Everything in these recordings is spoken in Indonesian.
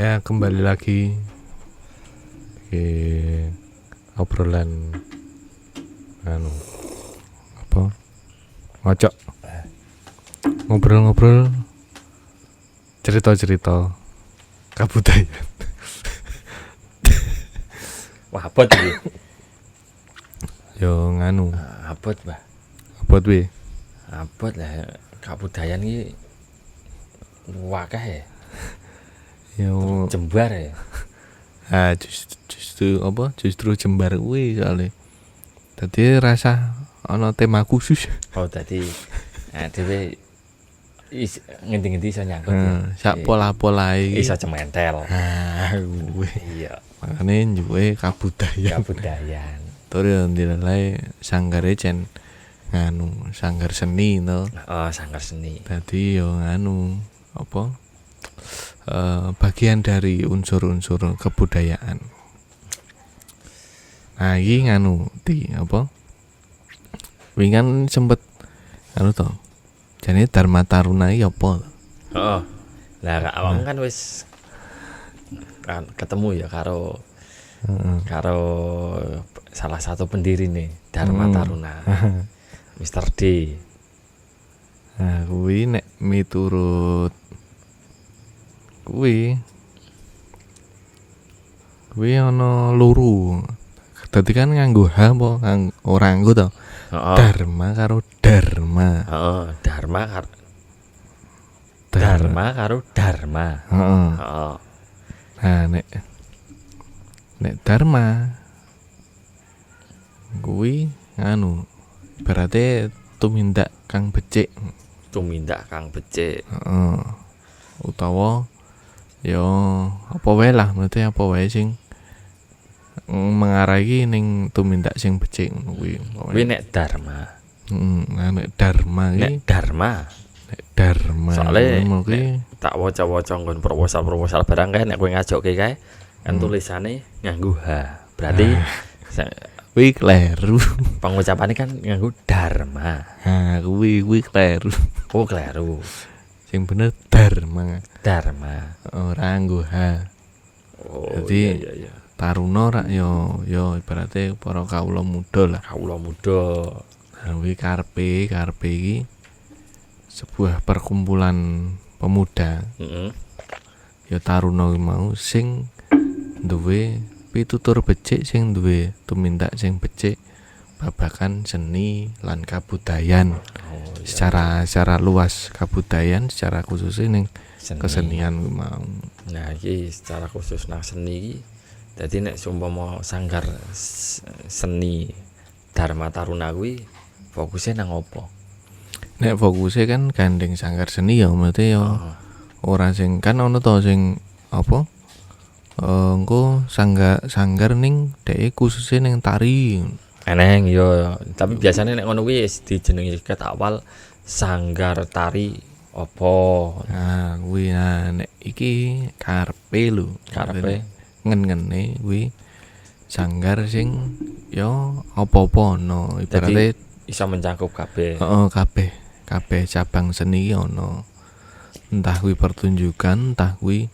Ya, kembali lagi ke obrolan apa? Ngocok. Ngobrol-ngobrol cerita-cerita kabudayan. Wah, abot iki. Yo Abot, Mbah. abot we. Abot lah kabudayan iki wakah ya. Yo Jembar ya. justru jembar kuwi soalnya. Dadi rasa ana tema khusus. Oh, tadi dhewe ngendi-ngendi iso nyangkut. Sak pola-polae Iso cementel. kuwi. Iya, Makane njuwe kabudayan. kabudayan. Tur yo ndilai sanggare jen sanggar seni to. Oh, sanggar seni. Dadi yo bagian dari unsur-unsur kebudayaan. Nah, iki wingi kan sempet to. Jane Dharma Taruna iki apa? Heeh. Lah awakmu kan wis kan ketemu ya karo salah satu pendiri nih Dharma Taruna. Mr. D. Nah, kuwi nek miturut kuwi ana loro. Dadi kan nganggo H apa ora nganggo to? Heeh. Dharma karo Dharma. Heeh, Dharma karo Dharma. Heeh. Heeh. Nah, nek Dharma kuwi berarti tumindak kang becik. Tumindak kang becik. Heeh. Utawa ya apa wae lah, berarti apa wae sing mengarahi ning tumindak sing becik ngono kuwi. Kuwi nek Dharma. Nek Dharma iki Nek Dharma. Soale kuwi tak waca-waca nggon proposal barang kae nek kowe ngajokke kae kan tulisane nganggo H. Berarti kuwi kleru. pengucapannya kan nganggo Dharma. Ha, kuwi kleru. Oh, kleru. Sing bener Dharma. Dharma. Ora nganggo H. Oh, Jadi, iya. Taruna rak yo ibaratnya para kawula muda lah. Kawula muda. Nah, kuwi karepe iki sebuah perkumpulan pemuda. Heeh. Ya taruna mau sing duwe pitutur becik, sing duwe tumindak sing becik babagan seni lan kabudayan. Secara luas kabudayan, secara khusus ning kesenian kuwi mau. Nah, iki secara khusus nang seni iki dadi nek seumpama sanggar seni Dharma Taruna kuwi fokusnya nang opo? Nek fokusnya kan gandeng sanggar seni ya berarti ya ora sing kan ono to sing apa? Engko sanggar ning dhek khususnya ning tari. Eneng ya, tapi biasanya nek ngono kuwi dijenengi ket awal sanggar tari opo. Nah, kuwi nek iki karepe lho, Karepe ngene kuwi sanggar sing ya apa-apa ono ibaratnya iso mencakup kabeh. Heeh, kabeh cabang seni iki ono. Entah kuwi pertunjukan, entah kuwi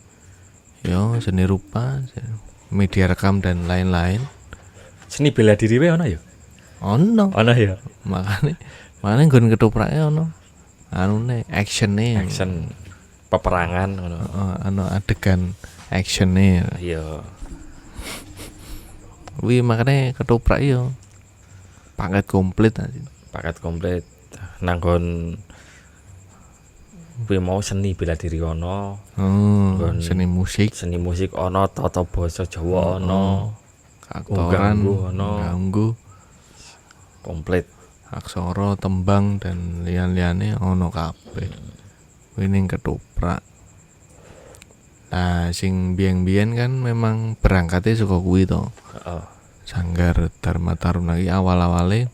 ya seni rupa, media rekam dan lain-lain. Seni bela diri wae ono ya? Ono. Ono ya. Makane nggon ketoprakne ono actione. Action peperangan ngono. Ono adegan actione. Iya. Kuwi makane ketoprak yo paket komplit aja. Paket komplit. Nanggon kuwi mau seni bela diri ono. Seni musik ono, tata basa Jawa ono. aktoran ganggu komplit. Aksara, tembang dan lian-liane ono kabeh. Kuwi ning ketoprak. Nah, sing biyen-biyen kan memang berangkatnya saka kuwi to. Heeh. Sanggar Dharma Taruna iki awal-awale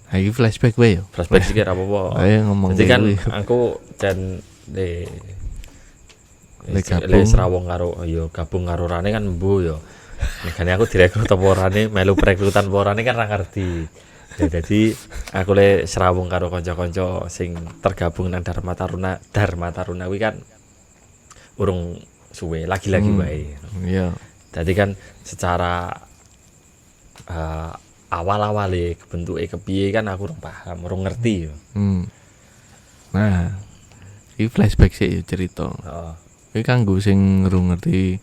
iki flashback wae yo. Flashback iki ora apa-apa. Ayo ngomong. Jadi kan aku jan le Serawong karo gabung karo Rane kan mbu yo. Nekane aku direkrut apa orane melu perekrutan apa orane kan ora ngerti. Ya dadi aku le Serawong karo kanca-kanca sing tergabung nang Dharma Taruna kuwi kan urung suwe lagi-lagi wae. Iya. Dadi kan secara awal-awale bentuke kepiye kan aku urung paham, urung ngerti yo. Nah, iki flashback sih ya cerita. Heeh. Iki kanggo sing ngerung ngerti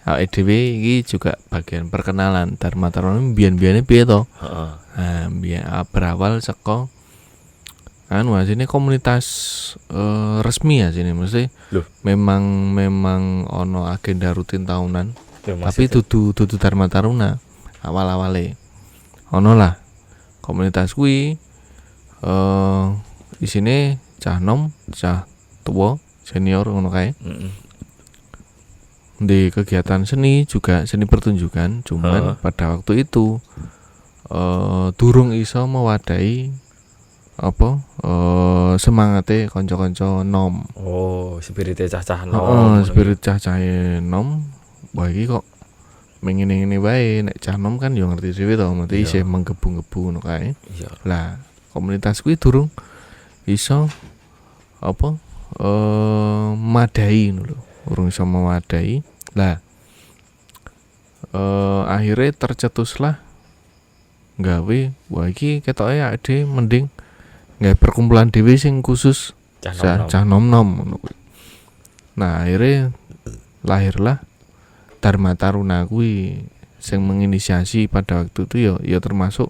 awake dhewe iki juga bagian perkenalan Dharma Taruna biyen-biyene piye to? Heeh. Nah, biyen berawal saka asine komunitas resmi asine mesti Loh. memang ana agenda rutin tahunan, Yo, tapi maksudnya- dudu Dharma Taruna awal-awale. Ono lah komunitas kuwi isine cah nom, cah tua, senior ngono kae. Heeh. Di kegiatan seni juga seni pertunjukan, cuman pada waktu itu durung iso mewadahi apa semangate kanca-kanca nom. Oh, spirite cah-cah nom. Spirit cah-cahe nom. Wah iki kok ngene-ngene wae, nek cah nom kan yo ngerti dhewe to, mesti isih menggebu-gebu ngono kae. Iya. Lah, komunitas kuwi durung iso apa madai ngono lho. Urung iso memadai. Lah akhirnya tercetuslah gawe wah iki ketoke ade mending gawe perkumpulan dhewe sing khusus cah nom-nom ngono kuwi. Nah, akhirnya lahirlah Dharma Taruna kuwi sing menginisiasi pada waktu itu ya termasuk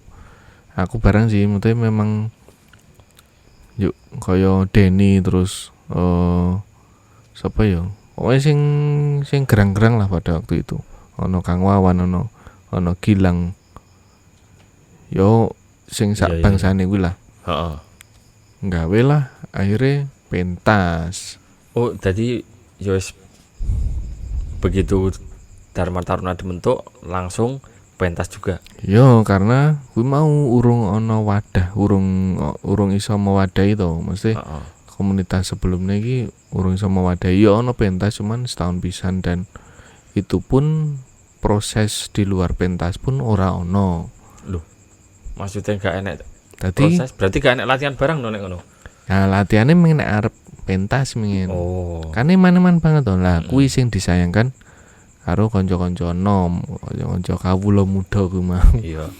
aku bareng sih, maksudnya memang yuk kaya Denny terus sapa ya? Pokoknya sing gerang-gerang lah pada waktu itu. Ono Kang Wawan, ono Gilang. Yo sing sak bangsane kuwi lah. Heeh. Nggawe lah akhirnya pentas. Oh, jadi ya wis begitu Dharma Taruna dibentuk langsung pentas juga. Yo karena kuwi mau urung ana wadah, urung iso mewadahi to. Mesti komunitas sebelumnya iki urung iso mewadahi. Yo ana pentas cuman setahun pisan dan itu pun proses di luar pentas pun ora ono. Loh. Maksudnya gak enak Dadi proses, berarti gak enak latihan bareng nek ngono. nah latihannya mengen arep pentas mengen. Oh. Kan eman-eman banget to. Lah kuwi sing disayangkan karo kanca-kanca nom, kanca-kanca kawula muda kuwi mau. Iya.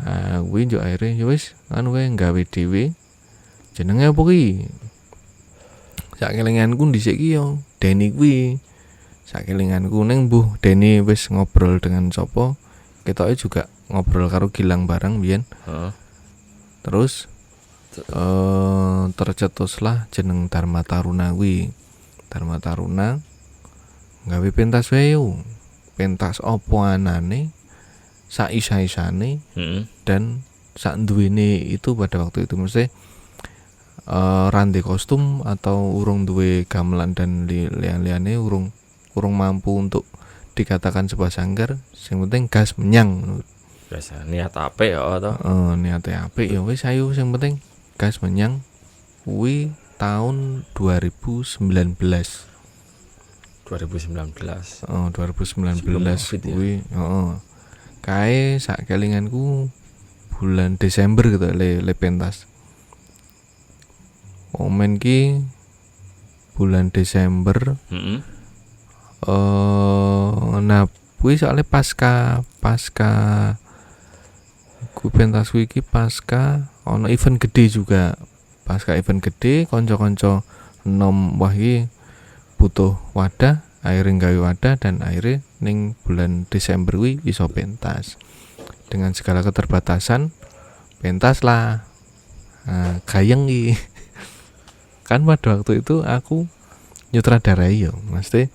Nah, kuwi yo akhire ya wis anu kae gawe dhewe. Jenenge apa kuwi? Sakelinganku dhisik ki yo Denny kuwi. Sakelinganku ning mbuh Denny wis ngobrol dengan sapa, ketoke juga ngobrol karo Gilang bareng biyen. Heeh. Terus tercetuslah jeneng Dharma Taruna kuwi. Dharma Taruna gawe pentas wae yo. Pentas opo anane sak isa-isane dan sak duwene itu pada waktu itu mesti rande kostum atau urung duwe gamelan dan lian-liane urung mampu untuk dikatakan sebuah sanggar, sing penting gas menyang. Biasa niat apik ya to. Niate apik ya wis ayo sing penting gas menyang. Kuwi tahun 2019. 2019. 2019 kuwi, heeh. Kae sak kelinganku bulan Desember gitu le pentas. Momen ki bulan Desember. Heeh. Nah kuwi soalnya pasca ku pentas kuwi iki pasca ono event gede juga. Pasca event gede kanca-kanca nom wah iki butuh wadah, akhirnya gawe wadah dan akhirnya ning bulan Desember kuwi iso pentas. Dengan segala keterbatasan pentas lah. Nah, gayeng iki. Kan pada waktu itu aku nyutradarai yo, mesti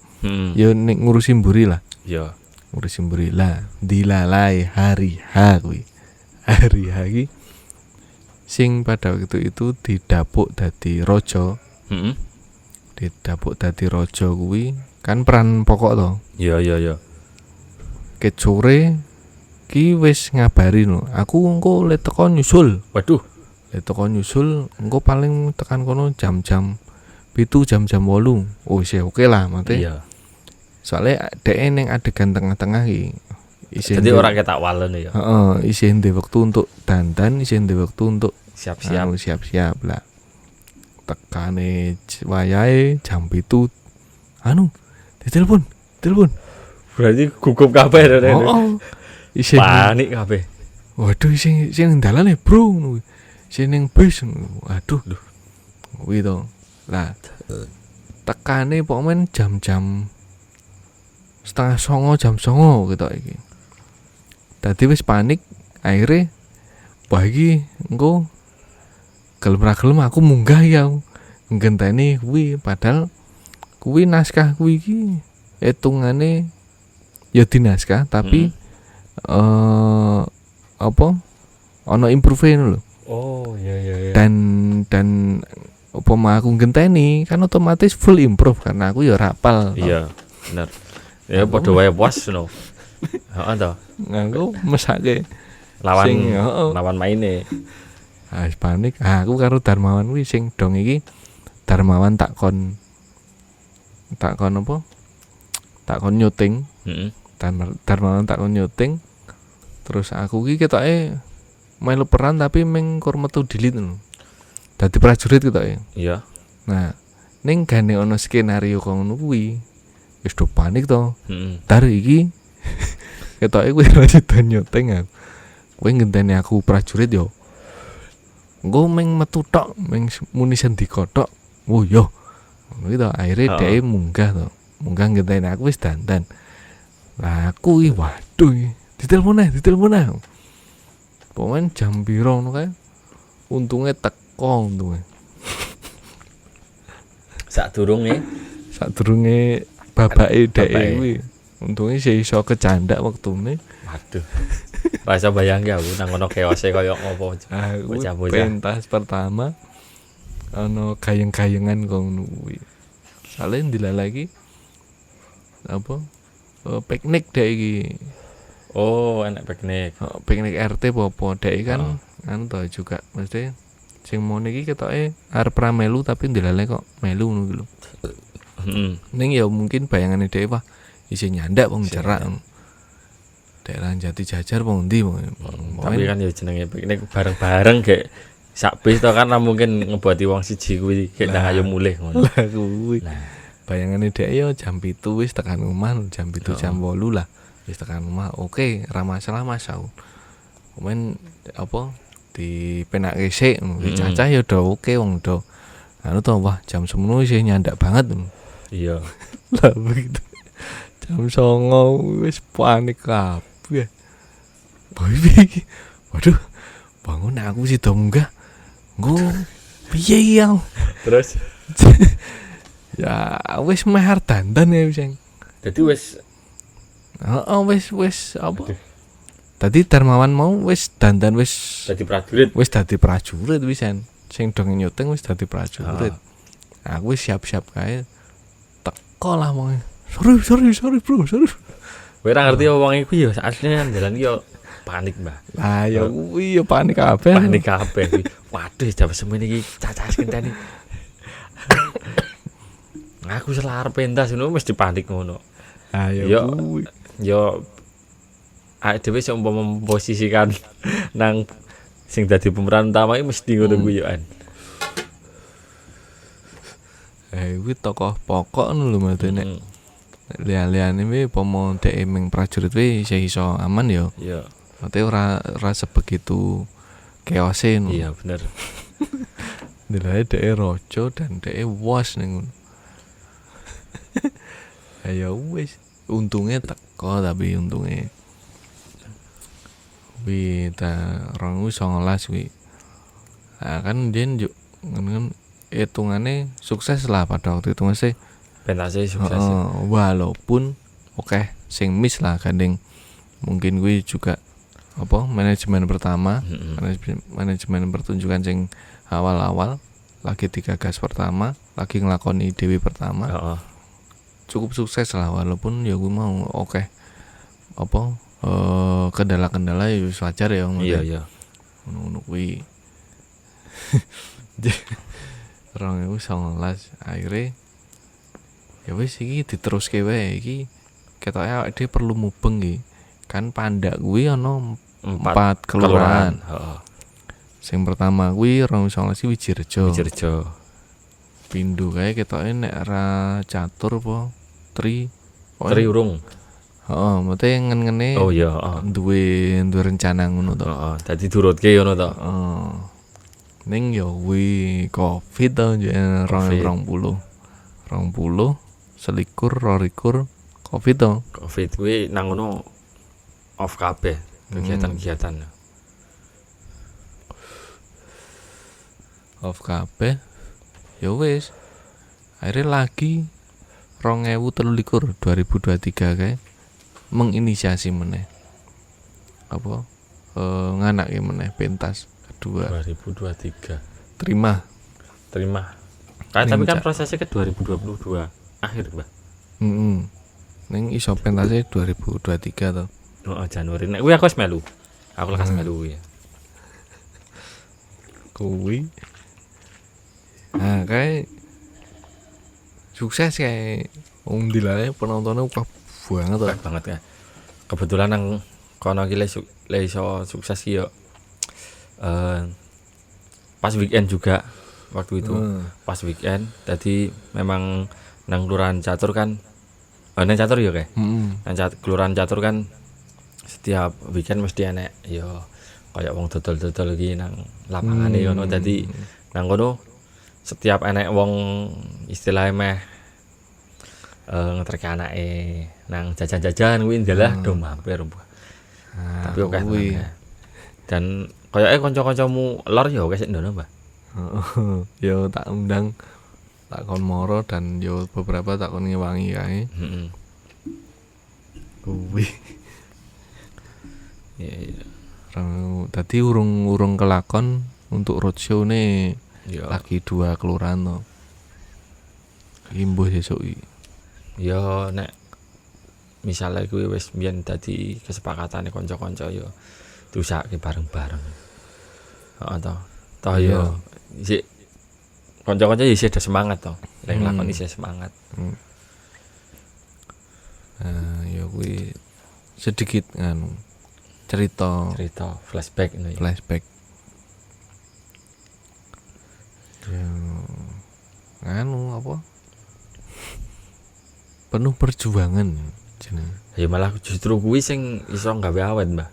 yo ning ngurusi mburi lah. Iya. Ngurusi mburi lah. Dilalai hari H kuwi. Hari H iki sing pada waktu itu didapuk dadi raja. Heeh. Didapuk dadi raja kuwi kan peran pokok to. Iya. Ket sore ki wis ngabari no. Aku engko le teko nyusul. Waduh. Le teko nyusul engko paling tekan kono jam-jam 7 jam-jam 8. Oh sih oke lah mate. Iya. Soalnya dhek ning adegan tengah-tengah iki. Jadi orang ketak walen ya. Heeh, isih ndek wektu untuk dandan, isih ndek wektu untuk Siap-siap. siap-siap lah. Tekane wayahe jam 7. ditelepon. Berarti gugup kabeh to. Oh. Isih Panik kabeh. waduh sing dalane, Bro. Sing ning bis. Waduh. Kuwi to. Lah tekane pokoknya jam-jam 8:30 jam 09.00 gitu iki. Dadi wis panik, akhirnya wah iki engko gelem ra gelem aku munggah ya. Ngenteni kuwi padahal kuwi naskah kuwi iki hitungane ya di naskah tapi apa ana improve lho. Oh, iya. Dan upama aku ngenteni kan otomatis full improve karena aku ya rapal. Iya, bener. Ya padha wae puas no. Heeh to. Nganggo mesake Lawan maine. wis panik. Aku karo Darmawan kuwi sing dong iki Darmawan takon apa? Takon nyuting. Heeh. Darmawan takon nyuting. Terus aku ki ketoke melu peran tapi meng kur metu dilit lho. Dadi prajurit ketoke. Iya. Nah, ning gane ana skenario kok ngono kuwi. Wis do panik to. Heeh. Dar iki ketoke kuwi lanjut nyuting aku. Kowe ngenteni aku prajurit yo. Engko meng metu tok, meng muni sendika tok. Oh yo. Ngono iki to akhire dhek munggah to. Munggah ngenteni aku wis dandan. Lah aku iki waduh iki ditelepon ae. Pokoknya jam piro ngono kae. Untunge teko untunge. Sadurunge babake dhek Bapake. kuwi. Untunge sih iso kecandak wektune. waduh. Ora iso bayangke aku nang ngono keose kaya ngopo. Bocah-bocah. Pentas pertama ana gayeng-gayengan kok ngono kuwi. Sale ndelala iki apa? Piknik dhek iki. Oh, enak piknik. Piknik RT apa dhek iki kan anu to juga mesti sing mau niki ketoke arep ra melu tapi ndelala kok melu ngono iki lho. Heeh. Ning ya mungkin bayangane dhek wah isih nyandak wong cerak. Daerah Jati Jajar wong ndi wong. Tapi kan ya jenenge piknik bareng-bareng gek sak bis to kan mungkin ngebuati wong siji kuwi gek nang ayo mulih ngono. lah kuwi. Bayangane dhek yo jam 7 wis tekan omah, jam 7 jam 8 lah. Wis tekan omah. Oke, ra masalah Mas. Komen apa di penake sik cacah ya do oke wong do. Anu to wah jam 10 isih nyandak banget. Iya. Lah begitu. Jam 09 wis panik kabeh. Boy iki. Waduh. Bangun aku sih do munggah. Nggo piye iki aku? Terus Ya wis meh arep dandan ya wis. dadi wis Heeh wis apa? Tadi Darmawan mau wis dandan wis dadi prajurit. dadi prajurit wisan. Sing dong nyuting wis dadi prajurit. Aku wis siap-siap kae. Teko lah wong. Sorry bro. Kowe ora ngerti wong iku ya asline jalan iki yo panik, Mbah. Lah ya kuwi ya panik kabeh. Panik kabeh kuwi. Waduh, jam semene iki cacah skenteni. Aku selar pentas ngono mesti panik ngono. Ah ya Yo. kuwi. Yo dhewe sing umpama memposisikan nang sing dadi pemeran utama iki mesti ngono kuwi yo an. Kuwi tokoh pokok ngono lho mate nek liya-liyane kuwi pomo dhek ming prajurit kuwi iso aman ya. Iya. Mate ora sebegitu chaos-e ngono. Iya bener. Nilai dhek raja dan dhek wos ning ngono. Ayo wis untungnya teko tapi untungnya wi ta 2019 wi. Nah kan dia njuk kan hitungane sukses lah pada waktu itu masih Pentase sukses. walaupun oke sing miss lah gandeng mungkin gue juga apa manajemen pertama manajemen pertunjukan sing awal-awal lagi digagas pertama lagi ngelakoni dewi pertama cukup sukses lah walaupun ya gue mau oke apa kendala-kendala ya wajar ya iya ngono kuwi 2019 akhirnya ya wis iki diteruske wae iki ketoke awake dhewe perlu mubeng iki kan Pandak kuwi ana 4 kelurahan. Sing pertama kuwi 2019 Wijirejo. Wijirejo. Pindho kae ketoke nek ra catur apa tri Tri urung. heeh mate ngene Oh iya, heeh. duwe rencana ngono to. Heeh, dadi durutke ngono to. Heeh. Ning ya kuwi Covid to jan Covid. 2020 selikur 22 Covid to. Covid kuwi nang ngono off kabeh kegiatan-kegiatan. Off kabeh. Ya wis. Akhirnya lagi 2023 kae menginisiasi meneh. Apa? Nganake meneh pentas kedua. 2023. Terima. Tapi kan prosesnya ke 2022 akhir, Mbak. Ning iso pentasnya 2023 to. Oh, Januari. Nek kuwi aku wis melu. Aku lekas melu kuwi. Kuwi. Nah, kayak sukses kayak dilane penontonnya akeh banget to. Keren banget kan. Kebetulan nang kono iki le iso sukses ki yo. Pas weekend juga waktu itu. Pas weekend. Jadi memang nang Kelurahan Catur kan nang Catur ya kayak. Nang Kelurahan Catur kan setiap weekend mesti enek yo kayak wong dodol-dodol iki nang lapangane ngono. Dadi nang kono setiap enek wong istilahnya meh ngetrek anake nang jajan-jajan kuwi ndalah do mampir. Tapi oke kuwi. Dan koyoke kanca-kancamu lor ya oke sik ndono, Mbah. Yo tak undang tak kon moro dan yo beberapa tak kon ngewangi kae. Kuwi. Iya. Tadi urung kelakon untuk roadshow ne Ya. lagi 2 kelurahan to. Imbuh sesuk iki. Ya nek misalnya kuwi wis mbiyen dadi kesepakatane kanca-kanca ya diusahake bareng-bareng. Heeh to. Toh ya isih kanca-kanca ya isih ada semangat to. Lek nglakoni isih semangat. Ya kuwi sedikit cerita Flashback ngono ya. flashback. Ya apa? Penuh perjuangan jenenge. Ya malah justru kuwi sing iso gawe awet, Mbah.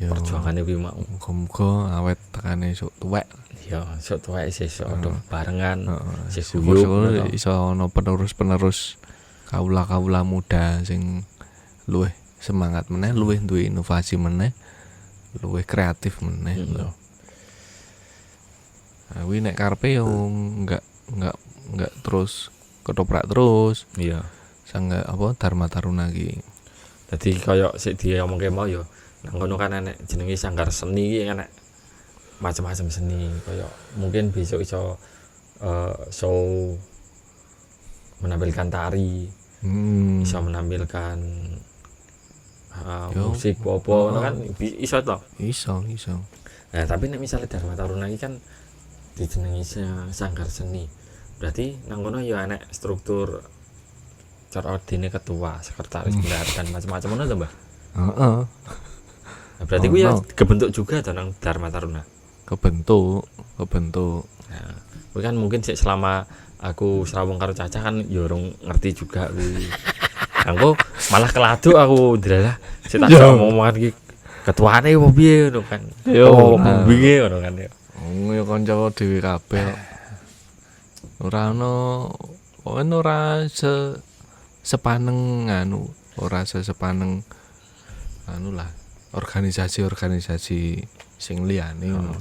Ya Perjuangane kuwi mau. muga-muga awet tekane esuk tuwek. Ya sok tuwek isih iso barengan, isih Syukur guyub. iso ana penerus kaula-kaula muda sing luwih semangat meneh, luwih duwe inovasi meneh, luwih kreatif meneh. Nah, kuwi nek karepe yo enggak terus ketoprak terus. Iya. Sangga apa Dharma Taruna iki. Dadi kaya sik diomongke mau ya nang kono kan enek jenenge sanggar seni iki enek macam-macam seni kaya mungkin besok iso show menampilkan tari, iso menampilkan musik apa ngono kan iso to. Iso. Nah, tapi nek misale Dharma Taruna iki kan dijenengi sanggar seni. Berarti nang kono ya enek struktur cara ordine ketua, sekretaris, bendahara dan macam-macam ngono to, Mbah? Heeh. Nah, berarti kuwi ya kebentuk juga to nang Dharma Taruna. Kebentuk. Nah, kuwi kan mungkin sik selama aku serawung karo Cacah kan ya urung ngerti juga kuwi. Aku malah keladuk aku ndalah sik tak omongan iki ketuane opo piye ngono kan. Opo piye ngono kan ya. Ya kanca dhewe kabeh. Ora sepaneng sepaneng lah organisasi sing liyane ngono.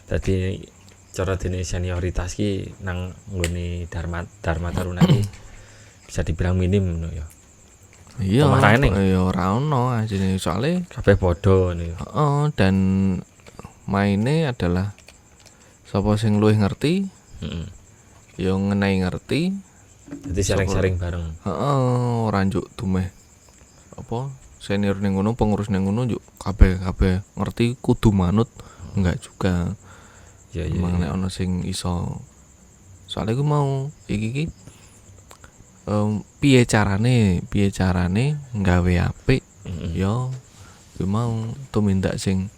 Dadi cara dene senioritas ki nang nggone Dharma Taruna ki bisa dibilang minim ngono ya. Iya. Ya ora ono ajine soalé kabeh padha ngono ya. Heeh, dan maine adalah sapa sing luwih ngerti. Ya ngenai ngerti. Dadi sharing-sharing bareng. Heeh, ora njuk dumeh apa senior ning ngono, pengurus ning ngono njuk kabeh ngerti kudu manut, enggak juga. Ya. Nek ana sing iso. Soale ku mau iki piye carane nggawe apik. Ya ku mau tumindak sing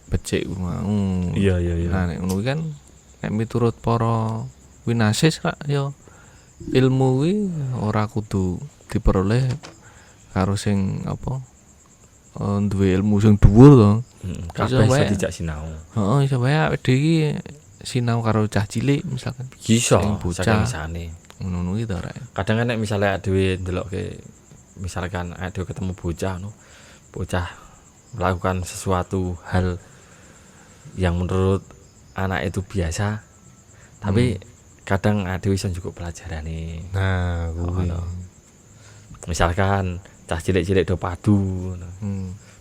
becik ku mau. Iya. Nah nek ngono kan nek miturut para winasis rak ya ilmu kuwi ora kudu diperoleh karo sing apa duwe ilmu sing dhuwur to. Kabeh iso dijak sinau. Heeh, iso wae awake dhewe iki sinau karo cah cilik misalkan. Iso Sing bocah. saking isane. Ngono iki to rek. Kadang kan nek misale awake dhewe ndelokke misalkan awake dhewe ketemu bocah melakukan sesuatu hal yang menurut anak itu biasa, tapi kadang awake dhewe iso cukup pelajaran nih. Nah, kuwi. Misalkan cah cilik-cilik do padu.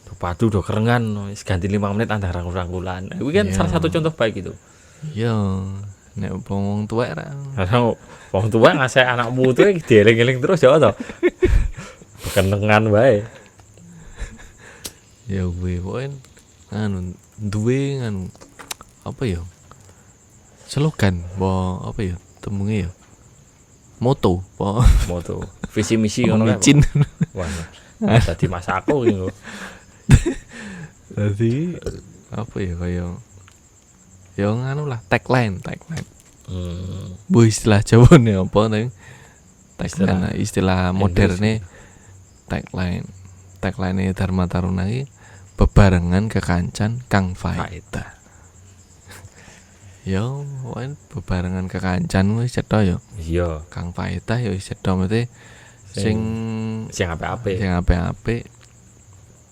Do padu do kerengan wis ganti 5 menit antara rangkul-rangkulan. Kuwi kan salah satu contoh baik itu. Iya, nek wong tuwek ra. Kadang wong tua ngasih anakmu tuh dieling-eling terus ya to. Kenengan wae. Ya kuwi pokoke anu duwe anu apa ya? Slogan apa ya tembunge ya? Moto, Moto, visi misi ngono kan. micin. Wah. Dadi mas aku iki. Dadi apa ya kaya ya nganu lah tagline. Bu istilah Jawane apa ning tagline istilah moderne tagline. Tagline Dharma Taruna iki bebarengan kekancan kang faedah. Yo, bebarengan kekancan wis cetha yo. Iya, Kang faedah yo wis cetha mate sing apik-apik. sing apik-apik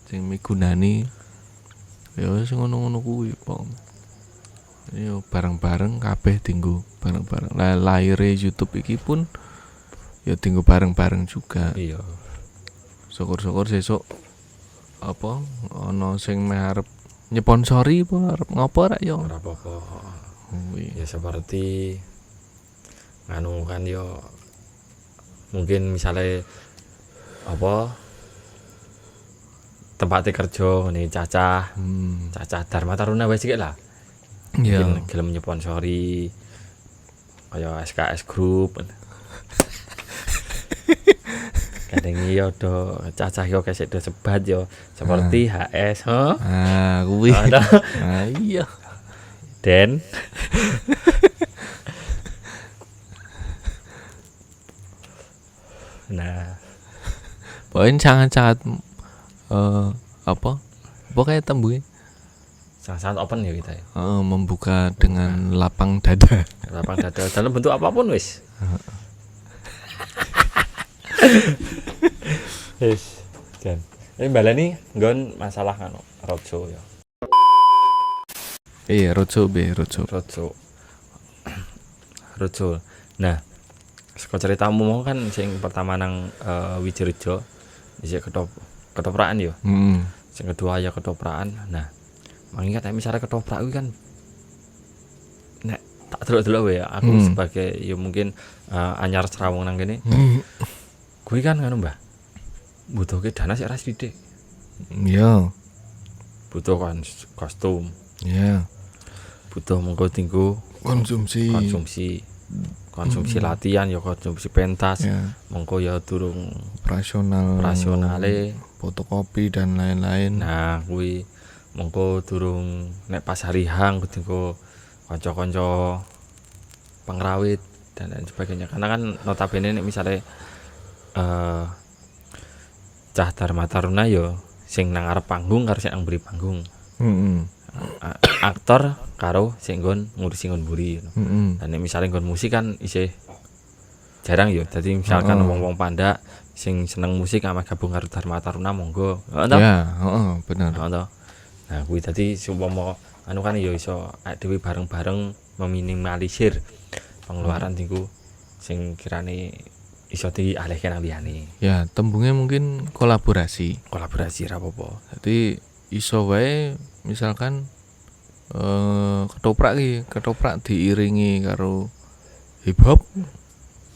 sing migunani yo sing ngono-ngono kuwi po. Yo bareng-bareng kabeh dienggo bareng-bareng. Laire YouTube iki pun yo dienggo bareng-bareng juga. Iya. Syukur-syukur sesuk apa ana sing meh arep nyponsori apa arep ngopo ra yo. Ora apa-apa. Kuwi. Ya seperti nganu kan yo mungkin misalnya apa tempatnya kerja nih cacah Dharma Taruna wis sik lah. Iya. Mungkin gelem nyponsori kaya SKS Group. Kadang yo do cacah yo kesek do sebat yo seperti HS, Kuwi. Ada. Iya. Den. Nah, Poin sangat-sangat apa? Pokoknya tembunge sangat open ya kita ya. membuka dengan lapang dada. Lapang dada dalam bentuk apapun wis. Wis. Dan ini baleni nggon masalah kanu rojo ya. Iya, rojo. Rojo. Nah, saka ceritamu mau kan sing pertama nang Wijirejo isih ketoprakan ya. Sing kedua ya ketoprakan. Nah, mengingat misalnya ketoprak kuwi kan nek tak delok-delok wae aku sebagai ya mungkin anyar serawung nang kene. Kuwi kan ngono, Mbah. Butuhke dana sik ra sithik. Iya. Butuh kan kostum. Iya. Butuh mengko tinggu Konsumsi latihan ya konsumsi pentas. Ya. Mengko ya durung operasionale, fotokopi dan lain-lain. Nah, kuwi mengko durung nek pas hari hang kudu kanca-kanca pengrawit dan lain sebagainya. Karena kan notabene nek misale cah Dharma Taruna yo sing nang arep panggung karo sing nang mburi panggung. Aktor karo sing nggon ngurusi nggon mburi. Dan nek misale nggon musik kan isih jarang yo. Dadi misalkan wong-wong pandak sing seneng musik ame gabung karo Dharma Taruna monggo. Ya, bener. Nah, kuwi dadi sumpama anu kan ya iso dhewe bareng-bareng meminimalisir pengeluaran tinggu sing kirane iso dialihke nang liyane. Ya, tembungnya mungkin kolaborasi ra apa-apa. Jadi iso wae misalkan ketoprak diiringi karo hip hop.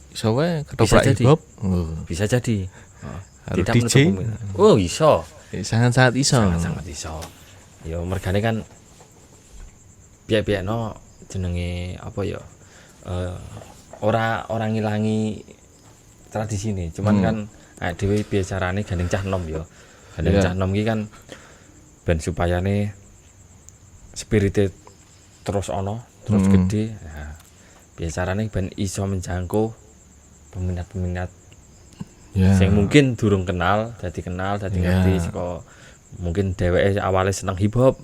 Iso wae ketoprak hip hop. Bisa jadi. Tidak DJ. Oh, iso. Sangat-sangat iso. Sangat iso. Ya mergane kan piye-piyeno jenenge apa ya? Ora ngilangi tradisi ini, cuman kan dhewe biasane gandeng cah nom ya. Gandeng cah nom iki kan ben supayane spirite terus ana, terus gede. Nah, biasane ben iso menjangkau peminat-peminat Ya. Sing mungkin durung kenal dadi Ya. ngerti saka mungkin dheweke awalnya seneng hip hop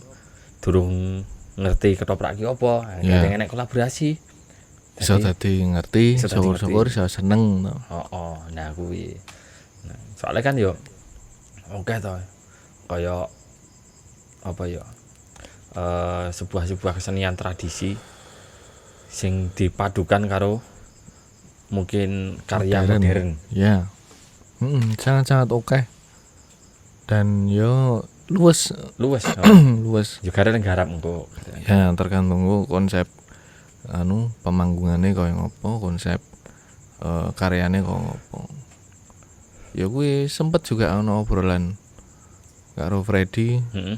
durung ngerti ketoprak ki apa Ya. enek kolaborasi Iso dadi ngerti, iso dadi syukur-syukur ngerti. iso seneng to. nah kuwi nah, soalnya kan yo oke to kaya apa ya sebuah kesenian tradisi sing dipadukan karo mungkin karya modern. Ya. Sangat-sangat oke. Dan yo luwes Luwes. luwes. Yo garap nggarap engko. Ya tergantung konsep pemanggungane kaya ngopo, konsep karyane kaya ngopo. Ya kuwi sempet juga ana obrolan karo Freddy. Heeh.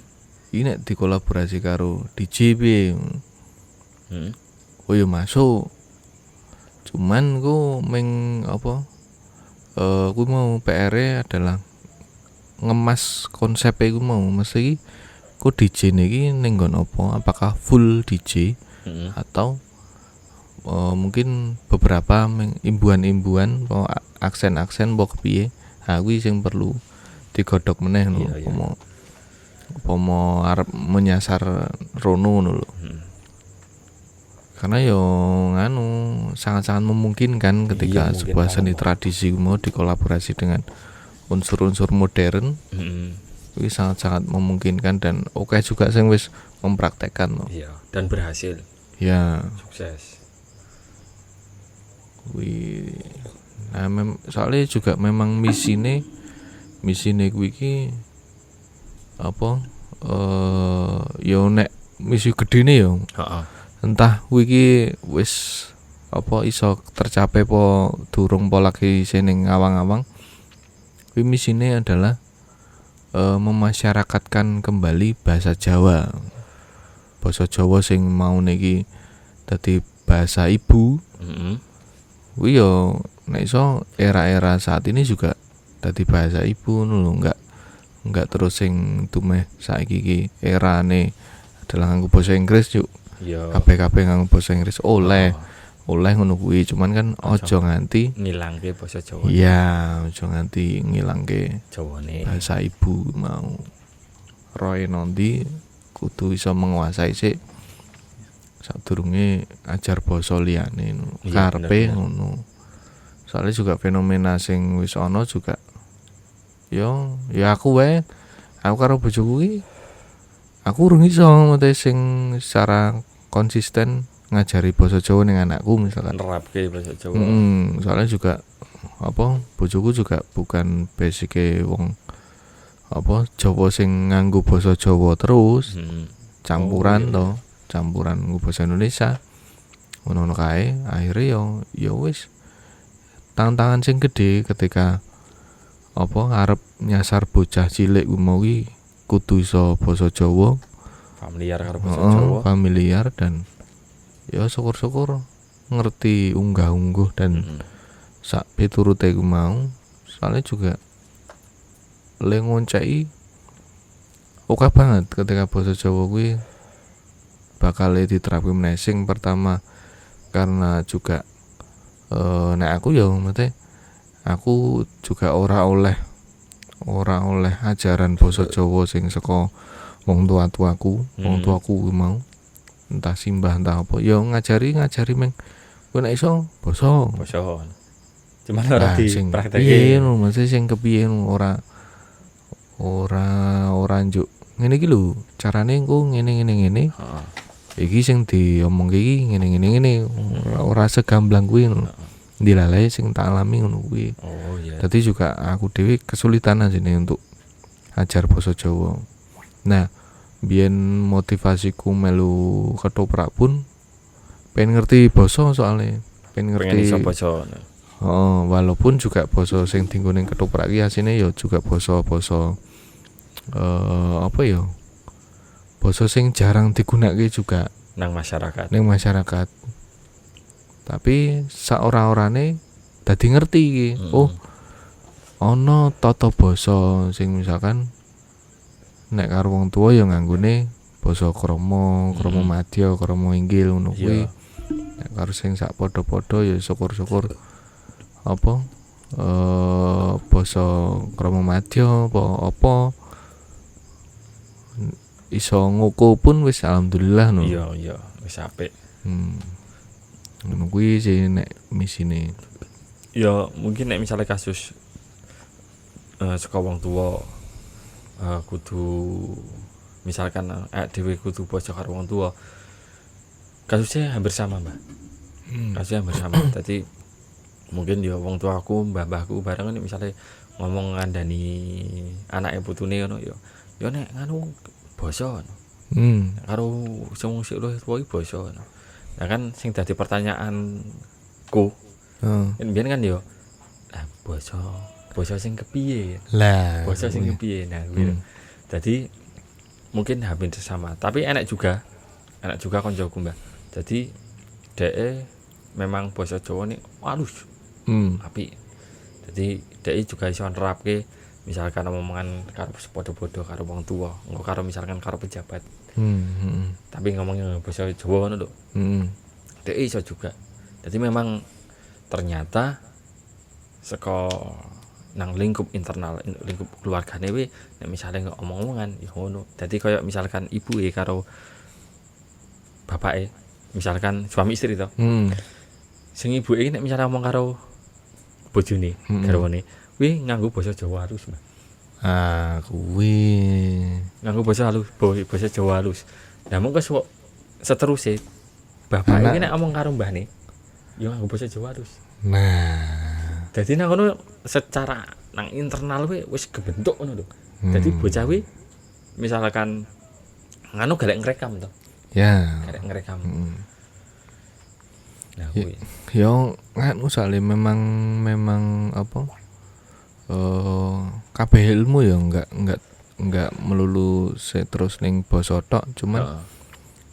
Iki nek dikolaborasi karo DJ piye? Heeh. Oh ya masuk. Cuman ku meng apa? Kuwi mau PR-e adalah ngemas konsep iku mau mesti ku DJ niki ning nggon apa? Apakah full DJ atau mungkin beberapa imbuhan-imbuhan atau aksen-aksen mbok piye. Ha kuwi sing perlu digodhog meneh lho. Apa arep menyasar rono ngono lho. Karena yo nganu sangat-sangat memungkinkan ketika sebuah seni tradisi mau dikolaborasi dengan unsur-unsur modern. Ini sangat-sangat memungkinkan dan oke juga sing wis mempraktekkan loh. Iya, dan berhasil. Ya, Sukses. Nah, soalnya juga memang misine kuwi iki apa yo nek misi gedene yo. Entah kuwi iki wis apa iso tercapai po durung po lagi ning awang-awang. Kuwi misine adalah memasyarakatkan kembali bahasa Jawa. Basa Jawa sing mau niki dadi bahasa ibu. Kuwi yo nek iso era-era saat ini juga dadi bahasa ibu lho, enggak terus sing tumeh saiki iki erane adalah nganggo basa Inggris yuk. Iya. Kabeh nganggo basa Inggris oleh ngono kuwi, cuman kan aja nganti ngilangke basa Jawa. Iya, aja nganti ngilangke Jawane. bahasa ibu mau. Roe nondi kudu iso menguasai sik sadurunge ajar basa liyane karepe ngono. Soalnya juga fenomena sing wis ana juga ya aku wae karo bojoku iki aku urung iso mate sing secara konsisten ngajari basa Jawa ning anakku misalkan nerapke basa Jawa. Soalnya juga apa bojoku juga bukan basike wong apa Jawa sing nganggo basa Jawa terus campuran campuran nganggo basa Indonesia ngono kae akhire ya wis tantangan sing gede ketika apa arep nyasar bocah cilik mau iki kudu iso basa Jawa familiar karo basa Jawa familiar dan ya syukur-syukur ngerti unggah-ungguh dan sak piturute ku mau soalnya juga le ngonceki oke banget ketika basa Jawa kuwi bakal diterapke meneh sing pertama karena juga nek aku ya mate aku juga ora oleh ajaran basa Jawa sing saka wong tuaku mau entah simbah entah apa ya ngajari meng kowe nek iso basa cuman ora dipraktekke piye ngono mesti sing kepiye ora njuk ngene iki lho carane engko ngene iki sing diomongke iki ngene ora segamblang kuwi ngono dilalae sing tak alami ngono kuwi. Dadi juga aku dhewe kesulitan ajene untuk ajar basa Jawa. Nah, biyen motivasiku melu ketoprak pun pengen ngerti basa soalnya pengen ngerti basa. Walaupun juga basa sing dienggo ning ketoprak iki asine ya juga basa apa ya? Basa sing jarang digunakake juga nang masyarakat. Tapi saora-orane dadi ngerti iki. Oh, ana tata basa sing misalkan nek karo wong tuwa ya nganggone basa krama madya, krama inggil ngono kuwi. Nek karo sing sak padha-padha ya syukur-syukur apa basa krama madya apa iso nguku pun wis alhamdulillah no. Iya wis apik. Ngono kuwi sih nek misine. Ya mungkin nek misalnya kasus saka wong tuwa kudu misalkan dhewe kudu basa karo wong tuwa. Kasusnya hampir sama, Mbak. Kasusnya hampir sama. Tadi mungkin ya wong tuaku, mbah-mbahku bareng nek misale ngomong ngandani anake putune ngono ya nek nganu basa ngono. Karo sing luwih tuwa iki basa ngono. Nah kan sing dadi pertanyaanku biyen kan ya basa sing kepiye? Lah, Basa sing kepiye? Nah gitu. Jadi mungkin hampir sama, tapi enak juga koncoku, Mbak. Jadi dhek memang basa Jawa nih halus. Apik. Jadi dhek juga iso nerapke misalkan omongan karo padha-padha karo wong tuwa, engko karo misalkan karo pejabat. Tapi ngomongnya basa Jawa ngono lho. Dhek iso juga. Jadi memang ternyata saka nang lingkup internal, lingkup keluargane we nek misale ngomong-omongan ya ngono. Dadi kaya misalkan ibuke karo bapake, misalkan suami istri to. Sing ibuke iki nek misale ngomong karo bojone, garwane, kuwi nganggo basa Jawa halus, Mbak. Kuwi Nganggo basa Jawa halus. Lah mengko seterusé bapake iki nek ngomong karo mbahne, ya nganggo basa Jawa halus. nah, Dadi nang kono secara nang internal wis kebentuk ngono lho. Dadi bocah kuwi misalkan nganu galek ngrekam to. ya. Galek ngrekam. Nah kuwi. Yo nganu soalnya memang apa? Kabeh ilmu ya enggak melulu terus ning basa tok, cuman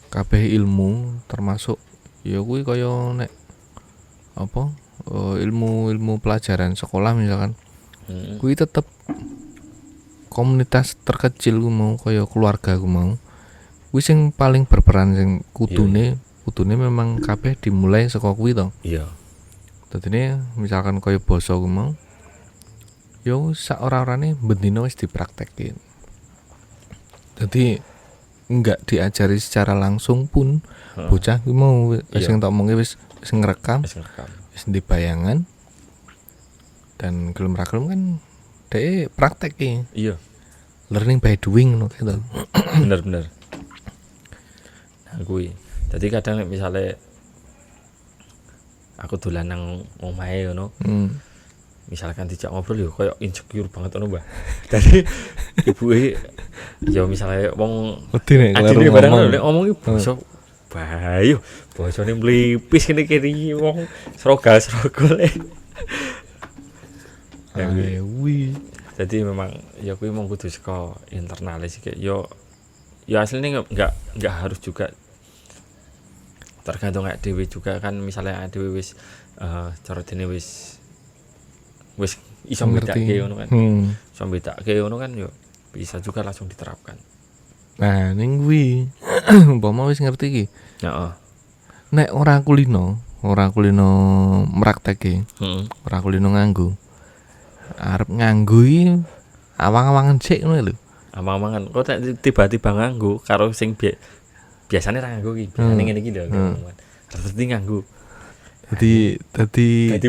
kabeh ilmu termasuk ya kuwi kaya nek apa? Ilmu pelajaran sekolah misalkan. Kuwi tetep komunitas terkecil ku mau kaya keluarga ku mau. Kuwi sing paling berperan sing kudune memang kabeh dimulai saka kuwi to. Iya. Dadine misalkan kaya basa ku mau yo sak ora-orane bendina wis dipraktekin. Dadi enggak diajari secara langsung pun bocah ku mau sing tak omongi wis ngrekam, wis di bayangan. Dan gelem ra gelem kan dhek praktek iki. Iya. Learning by doing ngono gitu. Bener. Nah kuwi. Jadi kadang nek misale aku dolan nang omahe ngono. Misalkan dijak ngobrol yo koyo insecure banget ngono, Mbak. Dari ibuke yo misale wong Wedi nek adine bareng nek ngomongi basa bayu, basane mlipis kene-kene wong srogal-srogol. Wi. Jadi memang ya kuwi mung kudu saka internale sih yo aslinya enggak harus juga tergantung awake dhewe juga kan misalnya awake dhewe wis cara dene wis iso mbedake ngono kan. Iso mbedake ngono kan yo bisa juga langsung diterapkan. Nah, ning kuwi umpama wis ngerti iki. Heeh. Nek ora kulino mraktekke, ora kulino nganggo. Arep nganggo iki awang-awangan sik ngono lho. Amang-amangan kok tiba-tiba nganggo karo sing biasane ra nganggo iki. Biasane ngene iki lho. Terus nganggo. Dadi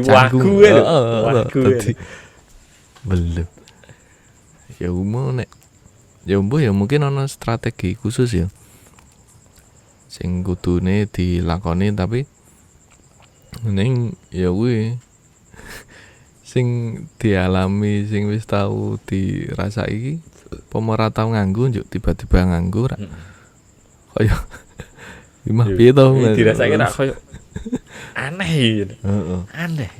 wagu lho. Dadi belum. Ya umum nek ya mungkin ana strategi khusus ya. Sing kudune dilakoni tapi ning ya kuwi sing dialami sing wis tau dirasaki iki ora tau nganggo njuk tiba-tiba nganggo ra. Kaya gimana piye to? Dirasake ra koyo aneh. Heeh. Aneh.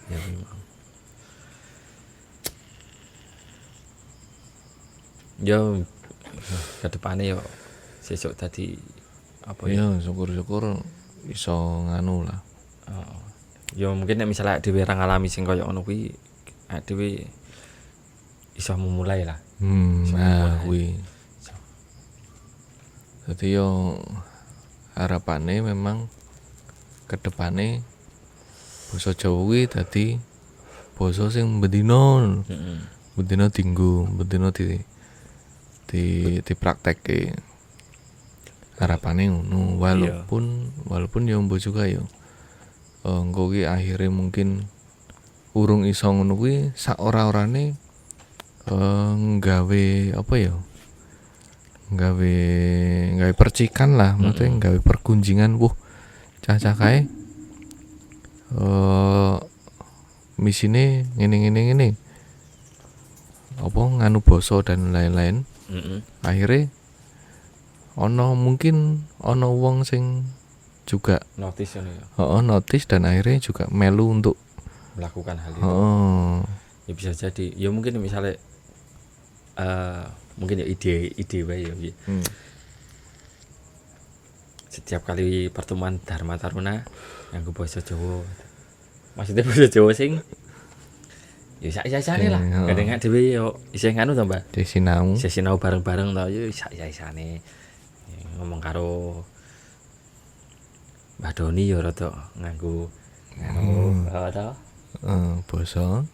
Ya memang. Yo ke depane yo sesuk tadi apa ya? Ya syukur-syukur iso nganu lah. Ya mungkin nek misalnya dhewe ra ngalami sing kaya ngono kuwi dhewe iso memulai lah. Nah kuwi. Dadi yo harapane memang ke depane Basa Jawa kuwi dadi basa sing bendina. Heeh. Bendina dienggo, bendina dipraktekke. Harapane ngono, walaupun ya mbok juga ya. Engko ki akhire mungkin urung iso ngono kuwi sak ora-orane nggawe apa ya? Nggawe percikan lah, maksudnya nggawe pergunjingan. Cah-cah kae misine ngene. Apa nganu basa dan lain-lain. Akhirnya mungkin ana wong sing juga Notice ya. notice dan akhirnya juga melu untuk Melakukan hal itu. Ya bisa jadi. Ya mungkin misalnya mungkin ya ide wae ya. Setiap kali pertemuan Dharma Taruna nganggo basa Jawa. Maksudnya basa Jawa sing ya sak-isane lah. Kadang dhewe yo isih nganu to, Mbak. Sinau bareng-bareng to, yo sak-isane. Ngomong karo Mbah Doni yo rada nganggo to. Basa.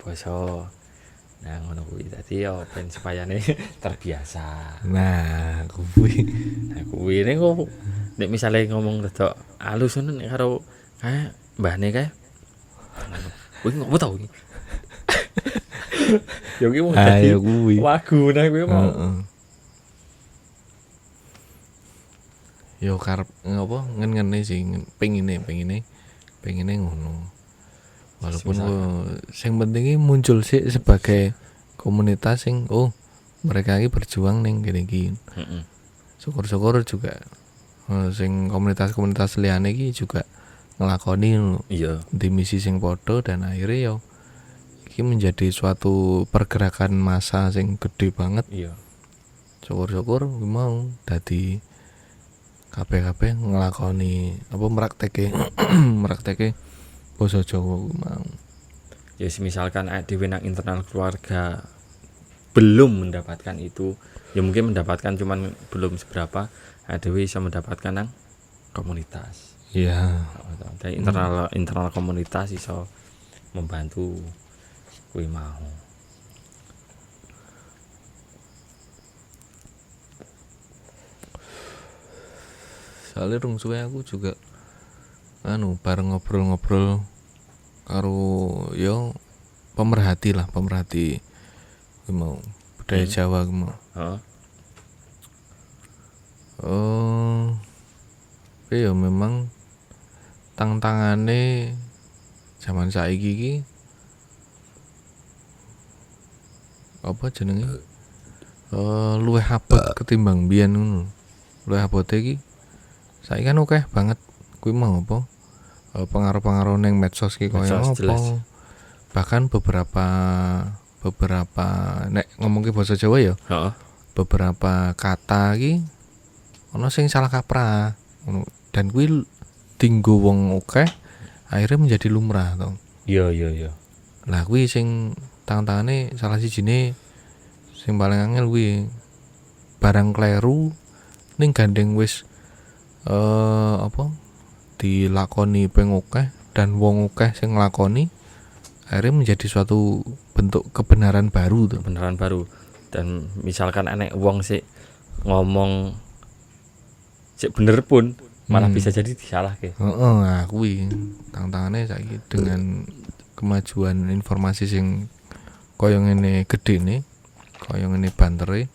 Nah, ngono kuwi dadi yo ben supayane terbiasa. Nah, kuwi Nek kok nek misale ngomong rada alus ngono nek karo kae mbahne kae. Kuwi ngopo to kuwi? Ya kuwi mau dadi wagu nah kuwi mau. Yo karep ngapa ngene sih pengine ngono. Walaupun sing penting muncul sih sebagai komunitas sing mereka iki berjuang ning kene iki. Syukur-syukur juga sing komunitas liyane iki juga nglakoni di misi sing padha dan akhirnya yo iki menjadi suatu pergerakan massa sing gede banget. Iya. Syukur-syukur mau dadi kabeh nglakoni apa mraktekke basa Jawa mau. Ya misalkan dhewe nang internal keluarga belum mendapatkan itu, ya mungkin mendapatkan cuman belum seberapa, dhewe bisa mendapatkan nang komunitas. Iya. Dari internal komunitas iso membantu kuwi mau. Soalnya rung suwe aku juga bareng ngobrol-ngobrol karo yo pemerhati kuwi mau budaya Jawa kuwi mau. Ya memang tangtangane zaman saiki iki apa jenenge luwih abot ketimbang biyen ngono. Luwih abote iki saiki kan akeh banget kuwi mau apa pengaruh-pengaruh ning medsos ki koyo apa. Bahkan beberapa nek ngomongke basa Jawa ya. Beberapa kata iki ana sing salah kaprah ngono dan kuwi dinggo wong akeh akhirnya menjadi lumrah to. Iya. Lah kuwi sing tangtangane salah sijine sing paling angel kuwi barang kleru ning gandeng wis dilakoni ping akeh dan wong akeh sing nglakoni akhirnya menjadi suatu bentuk kebenaran baru tuh. Kebenaran baru. Dan misalkan enek wong sik ngomong sik bener pun malah bisa jadi disalahke. Nah kuwi tangtangane saiki dengan kemajuan informasi sing kaya ngene gedene, kaya ngene bantere.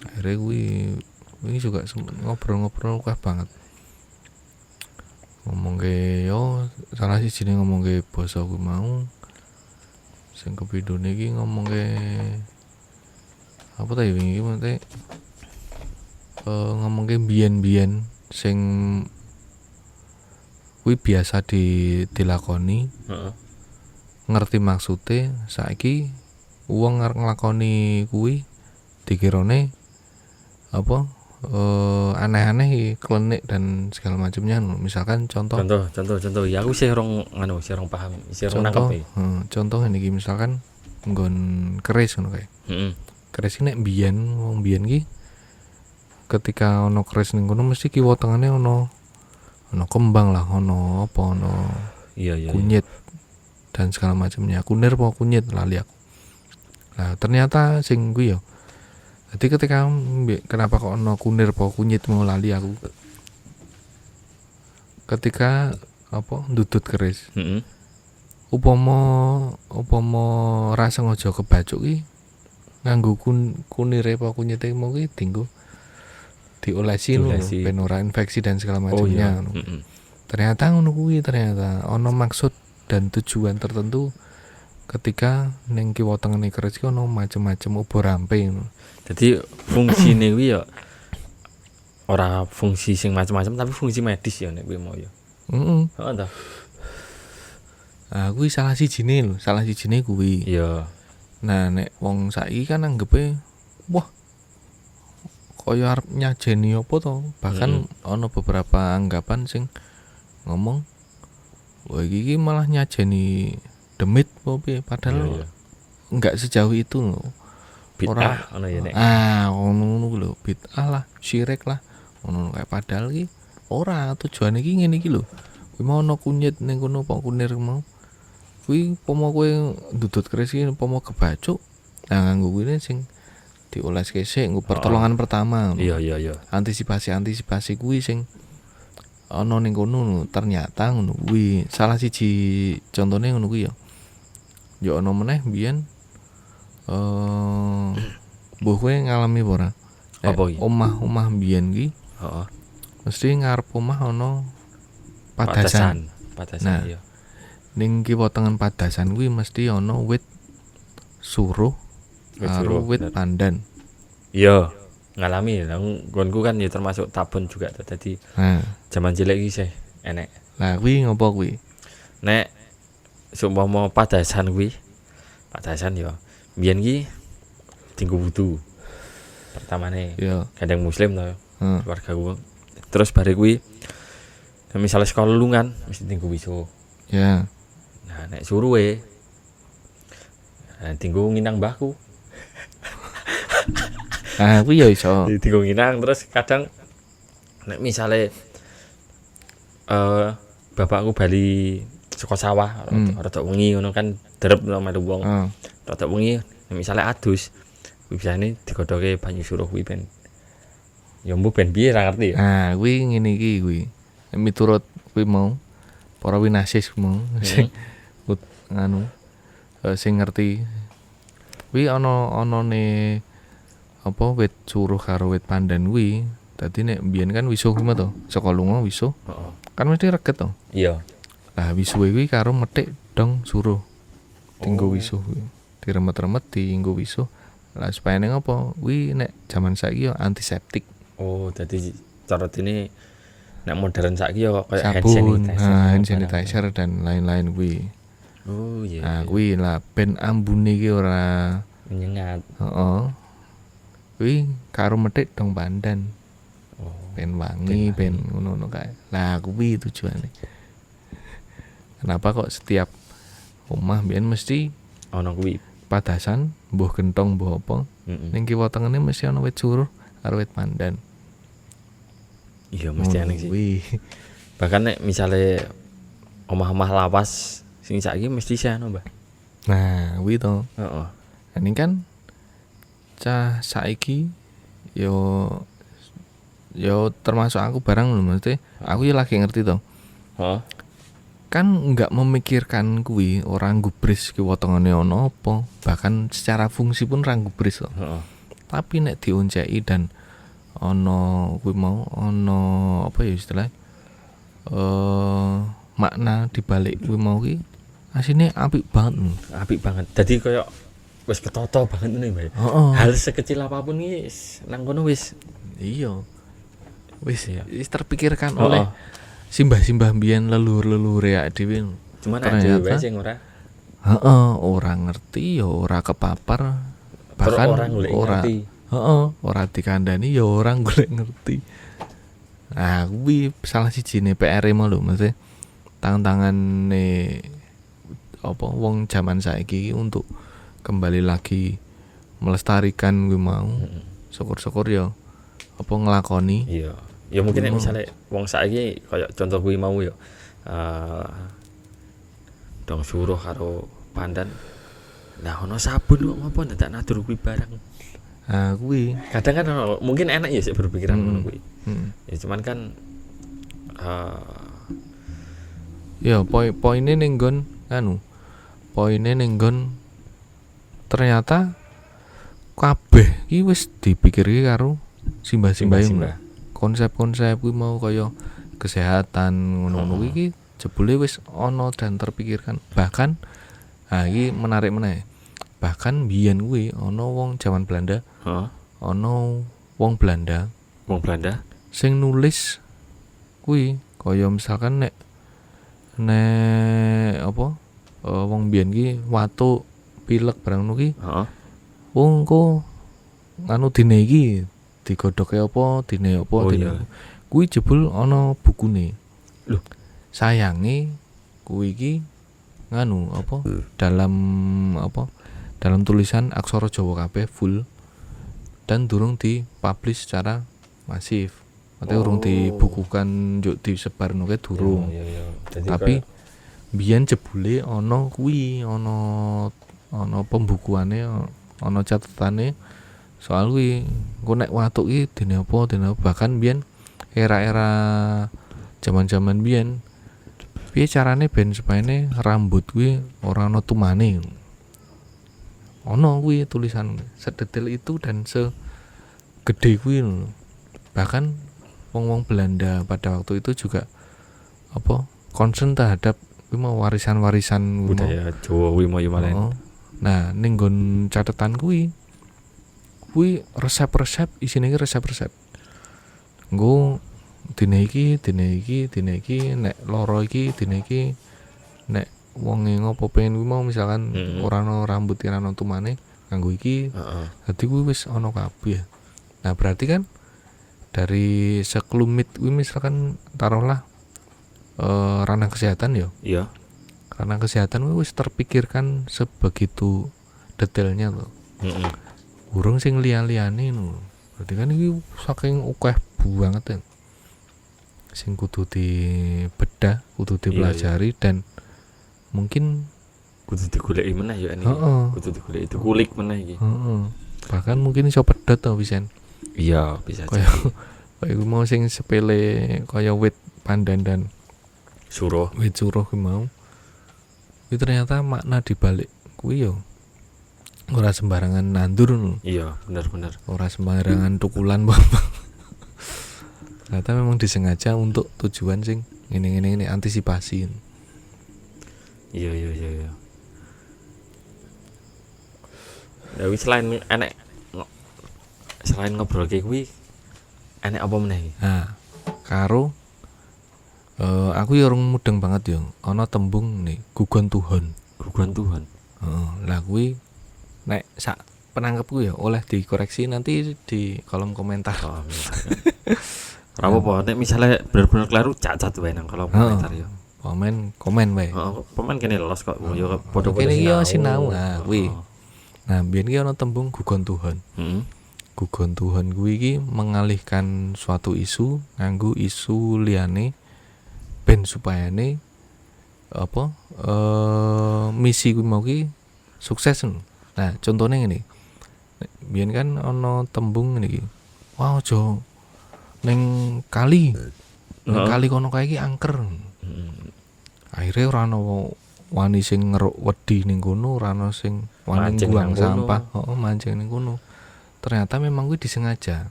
Akhirnya kuwi juga ngobrol-ngobrol akeh banget. Ngomongke yo salah sijine ngomongke basa kuwi mau. Sing kepindhone iki ngomongke apa ta wingi iki mate ngomongke biyen-biyen sing kuwi biasa dilakoni. Ngerti maksude saiki wong arep nglakoni kuwi dikirane apa aneh-aneh klenik dan segala macamnya. Misalkan contoh ya aku sih rong paham, sih rong nangkep. Contoh ini misalkan nggon keris ngono kae. Keris iki nek wong biyen ki ketika ono keris ning kono mesti kiwa tengene ono kembang lah, ono Iya. kunyit dan segala macamnya. Kunir apa kunyit lali aku. Nah, ternyata sing kuwi yo. Jadi ketika kenapa kok ono kunir apa kunyit mau lali aku. Ketika apa ndudut keris. Heeh. Upama ra sengaja kebacuk ki nganggo kunire apa kunyite mau ki dinggo diolesi lho Diolesi. ben ora infeksi dan segala Oh iya. macamnya. Heeh. Ternyata ngono kuwi ternyata ono maksud dan tujuan tertentu ketika ning kiwa tengene keris ki ono macem-macem ubur rampe ngono. Jadi fungsine kuwi ya ora fungsi sing macam-macam tapi fungsi medis ya nek kuwi mau ya. Heeh. Heeh ta? Ah kuwi salah sijine kuwi. Iya. Nah nek wong saiki kan anggepe wah kaya arep nyajeni apa to? Bahkan ono beberapa anggapan sing ngomong wah iki malah nyajeni demit apa piye padahal Iya. enggak sejauh itu loh. Bid'ah ngono ya nek. Ngono lho bid'ah lah, syirik lah. Ngono kayak padahal iki ora tujuane iki ngene iki lho. Kuwi mau ono kunyit ning kono apa kunir mau. Kuwi pomo kowe ndudut keris iki pomo kebacuk. Nah nganggo kuwi sing dioleske sik nggo pertolongan pertama. Iya. Antisipasi kuwi sing ana ning kono ternyata ngono kuwi. Salah siji contone ngono kuwi ya. Ya ana meneh biyen mbuh kowe ngalami apa ora? Apa iki? Omah biyen ki Heeh. mesti ngarep omah ana padasan. Padasan Nah. iya. Ning kiwa tengen padasan kuwi mesti ana wit suruh karo wit bener. pandan. Iya, ngalami. Lah nggonku kan ya termasuk tabun juga tuh. Dadi Nah, zaman cilik iki sih enek. lah kuwi ngopo kuwi? Nek seumpama padasan ya biyen ki tinggu wudu. Pertamane Ya, kadang muslim to keluarga ku. Terus bare kuwi misalnya sekolah lungan mesti tinggu wiso. ya. Nah, nek suruhe tinggu nginang mbahku. Ah, kuwi ya iso. Tinggu nginang terus kadang nek misale bapakku bali saka sawah rada wengi ngono kan derep melu wong. Rada wengi nek misale adus kuwi biasane digodhoke banyu suruh kuwi ben ya mbuh ben piye ra ngerti ya. Nah, kuwi ngene iki kuwi. Miturut kuwi mau para winasis mau sing nganu sing ngerti kuwi ana-anane apa wit suruh karo wit pandan kuwi. Dadi nek mbiyen kan wisuh kuwi to, saka lunga wisuh. Heeh. Kan mesti reget to. Iya. Lah wisuhe kuwi karo metik dong suruh. Tinggo wisuh kuwi. Diremet-remet dienggo wisuh. Lah supaya ning apa? Kuwi nek jaman saiki ya antiseptik. Oh, dadi cara ini nek modern saiki ya kayak Sabun, hand barang. sanitizer dan lain-lain kuwi. Oh iya. Nah, kuwi lah ben ambune iki ora menyengat. heeh. Kuwi karo metik dong pandan. Oh. Ben wangi, ben ngono-ngono kae. Lah kuwi tujuane. Kenapa kok setiap omah biyen mesti Ono kuwi. padasan, mbuh gentong mbuh apa? Ning kiwa tengene mesti ana wit suruh karo wit pandan. Iya mesti aneh sih. Kuwi. Bahkan nek misale omah-omah lawas sing saiki mesti sih anu, Mbah. Nah, kuwi to. Heeh. Ini kan cah saiki yo termasuk aku barang lho mesti aku ya lagi ngerti to. Heeh. Kan enggak memikirkan kuwi orang gubris ki wetengane ana apa, bahkan secara fungsi pun ra gubris to. Heeh. Tapi nek dionceki dan ana kuwi mau ana apa ya istilah makna dibalik kuwi mau ki asine apik banget. Apik banget. Dadi koyo wis ketoto banget ngene, Mbak. Heeh. Hal sekecil apapun iki nang kono wis Iya. Wis Iya. terpikirkan oleh simbah-simbah mbiyen leluhur-leluhure awake dhewe. cuman Ternyata- ada wae sing ora Heeh, ora ngerti ya ora kepapar. Bahkan orang golek ngerti. Heeh, ora dikandani ya orang golek ngerti. Nah, kuwi salah sijine PR-e mau lho, mesti tangan-tangane apa wong zaman saiki untuk kembali lagi melestarikan kuwi mau. Syukur-syukur ya apa nglakoni. Iya. Ya mungkin nek misale wong saiki koyo contoh kuwi mau ya dong suruh karo pandan. Nah ono sabun kok ngopo ndak nadur kuwi barang. Nah, kuwi. Kadang kan ono, mungkin enak ya sih berpikiran ngono kuwi. Ya cuman kan ya poinnya ning nggon poinnya ning nggon ternyata kabeh iki wis dipikirke karo simbah-simbah konsep-konsep kuwi mau kaya kesehatan ngono-ngono iki jebule wis ana dan terpikirkan. Bahkan iki menarik meneh. Bahkan biyen kuwi ana wong zaman Belanda, ana wong Belanda sing nulis kuwi kaya misalkan nek apa wong biyen ki watuk pilek barang ngono ki wong ko dine iki digodhoke apa dine apa dine kuwi jebul ana bukune lho. Sayange kuwi iki dalam tulisan aksara Jawa kabeh full dan durung dipublish secara masif. Maksudnya urung dibukukan njuk disebarno ke durung. Tapi biyen jebule ana kuwi ana pembukuane ana catetane soal kuwi engko nek watuk iki dene apa bahkan biyen era-era zaman-zaman biyen piye carane ben supayane rambut kuwi ora ana tumane. Ono kuwi tulisan sedetail itu dan segede kuwi lho. Bahkan wong-wong Belanda pada waktu itu juga concern terhadap kuwi mau warisan-warisan budaya Jawa kuwi mau malen. Nah, ning nggon catetan kuwi resep-resep isine iki resep-resep. Nggo dine iki nek loro iki dine iki nek wonge ngopo pengen kuwi mau misalkan ora ana rambut ora ana tumane kanggo iki. Dadi kuwi wis ana kabeh. Nah, berarti kan dari sekelumit kuwi misalkan taruhlah ranah kesehatan ya. Iya. Karena kesehatan wis terpikirkan sebegitu detailnya loh. Urung sing liya-liyane lho. Berarti kan iki saking akeh banget ya. Sing kudu dibedah, kudu dipelajari dan mungkin kudu digoleki meneh ya ini. Kudu digoleki dikulik meneh iki. Bahkan mungkin iso pedhot to Wisen. Iya, bisa kaya mau sing sepele kaya wit pandan dan wit suruh kuwi mau. Itu ternyata makna dibalik kuwi yo ora sembarangan nandur lho. Iya, bener. Ora sembarangan tukulan bapak. Ternyata memang disengaja untuk tujuan sing ngene antisipasi. Iya. Dewi selain ngobrol kayak kuwi enek apa meneh iki? Nah, karo aku ya urung mudeng banget yo. Ana tembung nih, gugon Tuhan. Lah kuwi nek sak penangkepku ya oleh dikoreksi nanti di kolom komentar. Ora apa-apa, nek misale bener-bener kleru cacat wae nang kolom komentar ya. Komen wae. Komen kene lolos kok yo padha-padha kene yo sinau. Nah, kuwi. Nah, biyen ki ana tembung gugon Tuhan. Gugon Tuhan kuwi iki mengalihkan suatu isu nganggo isu liyane ben supayane misi kuwi mau ki sukses. Nah, contohnya ngene. Biyen kan ana tembung ngene iki. Wah, aja ning kali. Ning kali kono kae iki angker. Akhire ora ana wani sing ngeruk wedi ning kono, ora ana sing wani buang sampah, mancing ning kono. Ternyata memang kuwi disengaja.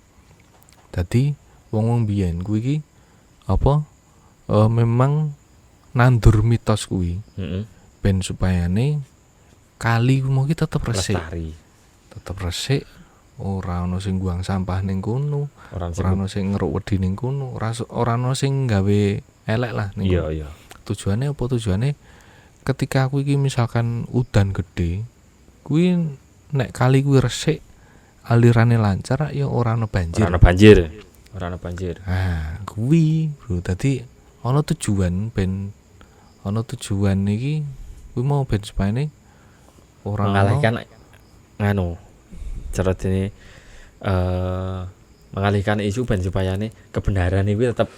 Dadi wong-wong biyen kuwi iki memang nandur mitos kuwi. Ben supayane kali kuwi mau ki tetep resik. Tetep resik, ora ana sing buang sampah ning kono, ora ana sing ngeruk wedi ning kono, ora ana sing gawe elek lah ning kono. Iya. Tujuane apa? Tujuane ketika aku iki misalkan udan gede, kuwi nek kali kuwi resik, alirane lancar ya ora ana banjir. Ora ana banjir. Ah, kuwi, Bro. Dadi ana tujuan iki kuwi mau ben supayane ora mengalihkan cara dene mengalihkan isu ben supayane kebenaran iki tetep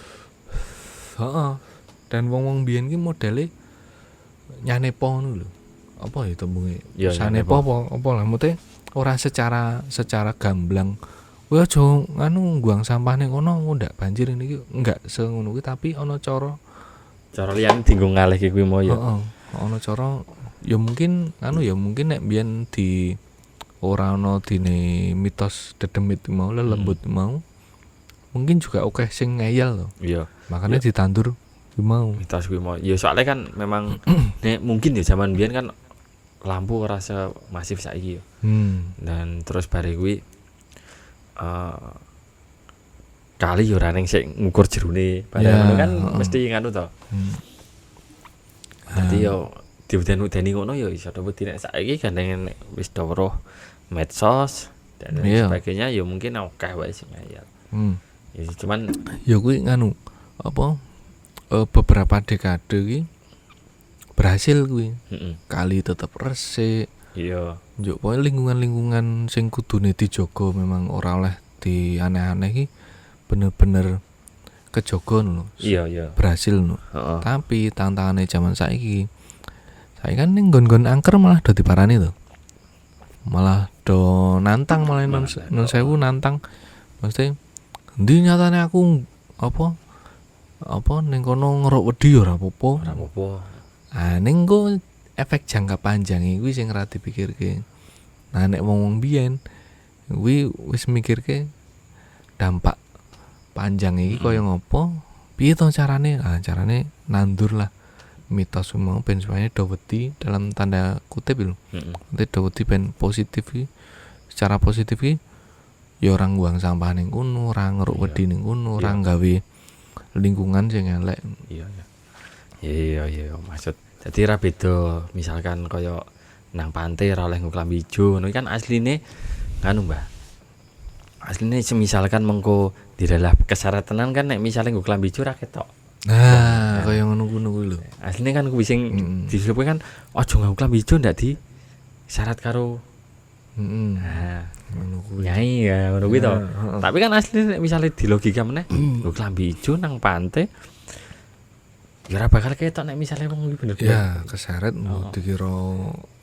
dan wong-wong biyen ki modele nyanepo ngono lho. Apa ya tembunge? Ya, Sanepo apa lah mute ora secara gamblang. Kowe aja nganu buang sampah ning kono ndak banjir niki enggak sengono kuwi tapi ana cara liyane dienggo ngalihke kuwi mau ya. heeh. Ana cara ya mungkin anu ya mungkin nek biyen di ora ana dine mitos dedemit mau lembut mau. Mungkin juga oke sing ngeyel loh. Iya. Makanya ditandur kuwi mau. Mitos kuwi mau. Ya soalnya kan memang nek mungkin ya zaman biyen kan lampu ora masif saiki ya. Dan terus bare kuwi kali yo ora ning sik ngukur jerone. Padahal ngono kan mesti nganu to. Dadi yo diuden-udeni ngono yo iso wedi nek saiki gandeng nek wis do weruh medsos dan sebagainya yo mungkin akeh wae sing ngayal. Ya cuman ya kuwi nganu apa beberapa dekade iki berhasil kuwi. Kali tetep resik. Iya. Njuk pokoke lingkungan-lingkungan sing kudune dijaga memang ora oleh di aneh-aneh iki bener-bener kejaga lho. Iya. Berhasil lho. Tapi tantangane zaman saiki kan ning nggon-nggon angker malah do diparani to. Malah do nantang malah non sewu nantang. Mesti endi nyatane aku apa ning kono ngeruk wedi ora apa-apa. Ah ning go efek jangka panjang kuwi sing ora dipikirke. Nah nek wong biyen kuwi wis mikirke dampak panjang iki kaya ngopo? Piye to carane? Ah carane nandur lah mitos mau ben supaya do wedi dalam tanda kutip lho. Nanti do wedi ben positif iki. Secara positif iki ya ora buang sampah ning kono, ora ngeruk wedi ning kono, ora gawe lingkungan sing elek. Iya maksud. Dadi ra beda misalkan kaya nang pantai ora oleh nggo klambi ijo ngono kan asline nganu Mbah. Asline semisalkan mengko didalah keseret tenan kan nek misale nggo klambi ijo ra ketok. Nah, kaya ngono kuwi lho. Asline kan kuwi sing disuruh kan aja nggo klambi ijo ndak di syarat karo nah ngono kuwi. Nyai ya ngono kuwi to. Tapi kan asline nek misale di logika meneh nggo klambi ijo nang pantai ya ora bakal ketok nek misale wong iki bener. Ya, keseret dikira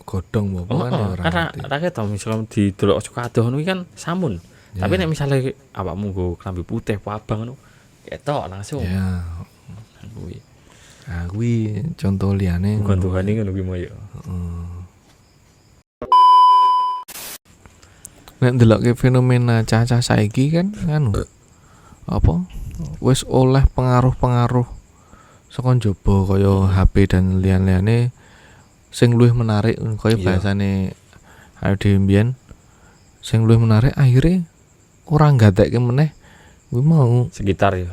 godhong apa kan ora. Ora ketok misale didelok suka adoh ngono kan samun. Tapi nek misale awakmu nggo klambi putih apa abang ngono ketok langsung. Ya. Kuwi. Ah kuwi contoh liyane Gontohane ngono kuwi moyo. Nek ndelokke fenomena cacah saiki kan anu apa wis oleh pengaruh-pengaruh saka njaba kaya HP dan liyan-liyane sing luwih menarik kaya bahasane ayo dhewe mbiyen sing luwih menarik akhire ora nggatekke meneh kuwi mau sekitar ya.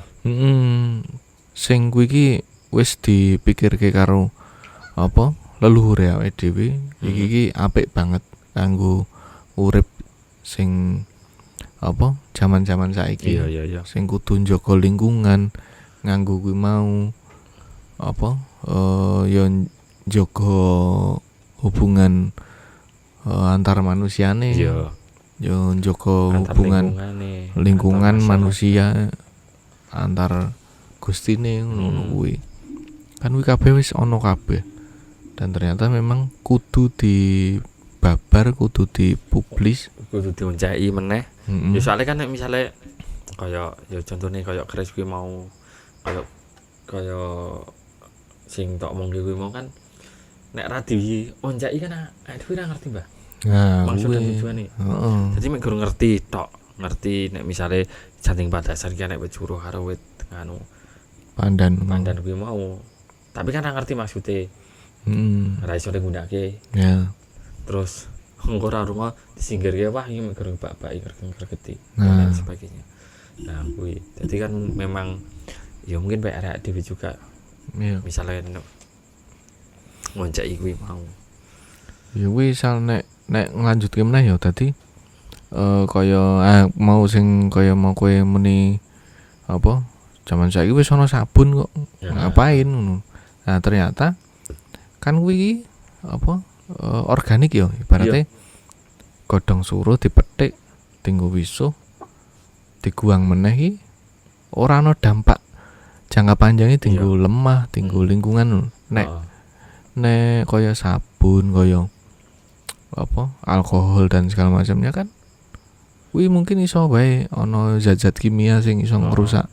Sing kuwi iki wis dipikirke karo apa leluhure awake dhewe iki apik banget kanggo urip sing apa zaman-zaman saiki. Iya. Sing kudu njaga lingkungan nganggo kuwi mau apa ya njaga hubungan antar manusiane. Iya. Ya njaga hubungan lingkungan manusia antar gustine ngono kuwi. Kan kuwi kabeh wis ana kabeh. Dan ternyata memang kudu dibabar, kudu dipublis, kudu dioncai meneh. Ya soalnya kan nek misale kaya ya contone kaya keris kuwi mau kaya sing tok omongke kuwi mau kan nek ra dioncai kan dhewe ora ngerti, Mbah. Nah, maksud dan tujuane. Jadi mek guru ngerti tok, ngerti nek misale janting padasar ki nek wit suruh karo wit anu pandan kuwi mau. Tapi kan ora ngerti maksude. Ora iso nggunakake. Ya. Terus engko ora rumah disinggirke wah iki mek guru bak-baki gregeti dan sebagainya. Nah, kuwi. Jadi kan memang ya mungkin bae arek dhewe juga. Iya. Misalnya ngoncaki kuwi mau. Ya wis nek nglanjutke meneh ya dadi kaya mau sing kaya mau kowe muni apa zaman saiki wis ana sabun kok ya. Ngapain ngono. Nah ternyata kan kuwi apa organik ya ibaratnya godhong suruh dipethik dienggo wisuh diguang meneh iki ora ana dampak jangka panjangnya dienggo lemah dienggo lingkungan nek nek kaya sabun kaya apa alkohol dan segala macamnya kan kuwi mungkin iso wae ana zat-zat kimia sing iso ngrusak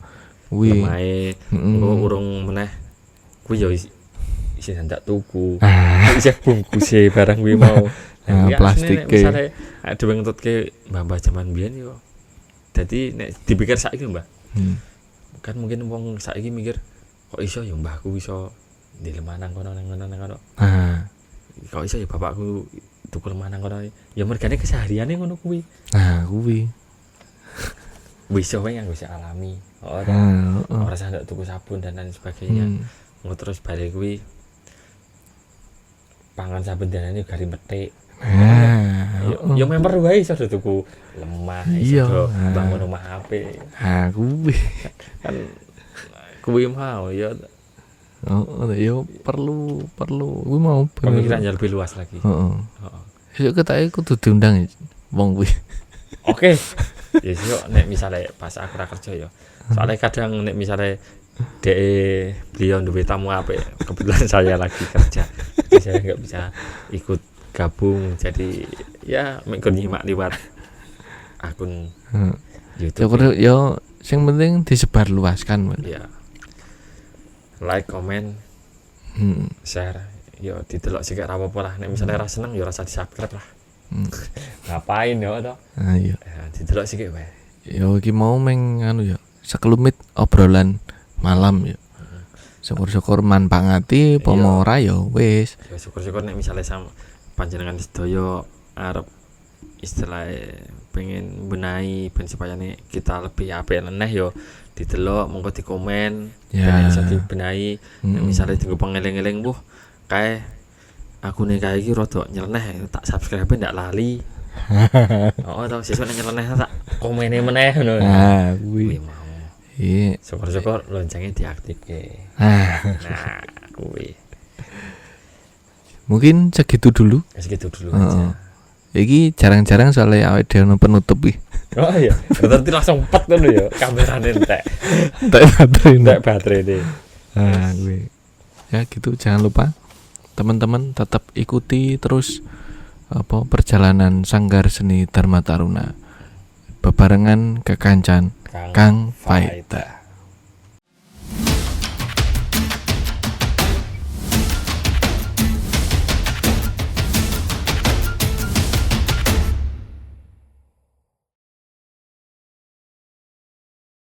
kuwi. Lemahe engko urung meneh kuwi yo isi ndak tuku. Isi bungkuse barang kuwi mau. Plastike. Misale dhewe ngentutke mbah-mbah jaman biyen yo. Dadi nek dipikir saiki Mbah. Kan mungkin wong saiki mikir kok iso ya mbahku iso di lemanang kono nang kono. Kok iso ya bapakku tuku lemanang kono. Ya mergane kesehariane ngono kuwi. Kuwi. Wis wae nganggo sing alami. Ora usah ndak tuku sabun dan lain sebagainya. Ngono terus bare kuwi pangan saben dinane gari metik. Yo member wae iso tuku lemah iso bangun rumah apik. Kuwi. Kan kuwi mau ya yo perlu kuwi mau pemikiran yang lebih luas lagi. Yo ketake kudu diundang wong kuwi. Oke. Ya yo nek misale pas aku ra kerja ya. Soalnya kadang nek misale beliau duwe tamu apik, kebetulan saya lagi kerja. Jadi saya enggak bisa ikut gabung. Jadi ya mek nyimak liwat akun YouTube. Yo sing penting disebarluaskan. Ya. Like, comment, share. Yo didelok sik ra apa-apa lah. Nek misale ra seneng yo rasa di-subscribe lah. Ngapain yo to? Iya. Didelok sik wae. Yo iki mau meng anu yo sekelumit obrolan malam yo. Syukur-syukur manfaati apa mau ora yo wis. Ya syukur-syukur nek misale panjenengan sedaya arep istilahnya pengen benahi ben supaya kita lebih apik leneh yo didelok monggo di komen ben iso dibenahi. Nek misale dienggo pengeling-eling kae aku nek kae iki rada nyeleneh tak subscribe ndak lali. To sesuk nek nyeleneh tak komene meneh ngono. Kuwi mau. Iya. Syukur-syukur loncengnya diaktifke. Nah, kuwi. Mungkin segitu dulu. Segitu dulu aja. Iki jarang-jarang soalnya awake dhewe penutup iki. Oh iya, berarti langsung pet ngono ya, kamerane entek. Entek baterai deh. Gue. Ya gitu, jangan lupa teman-teman tetap ikuti terus perjalanan Sanggar Seni Dharma Taruna bebarengan kekancan Kang Faida.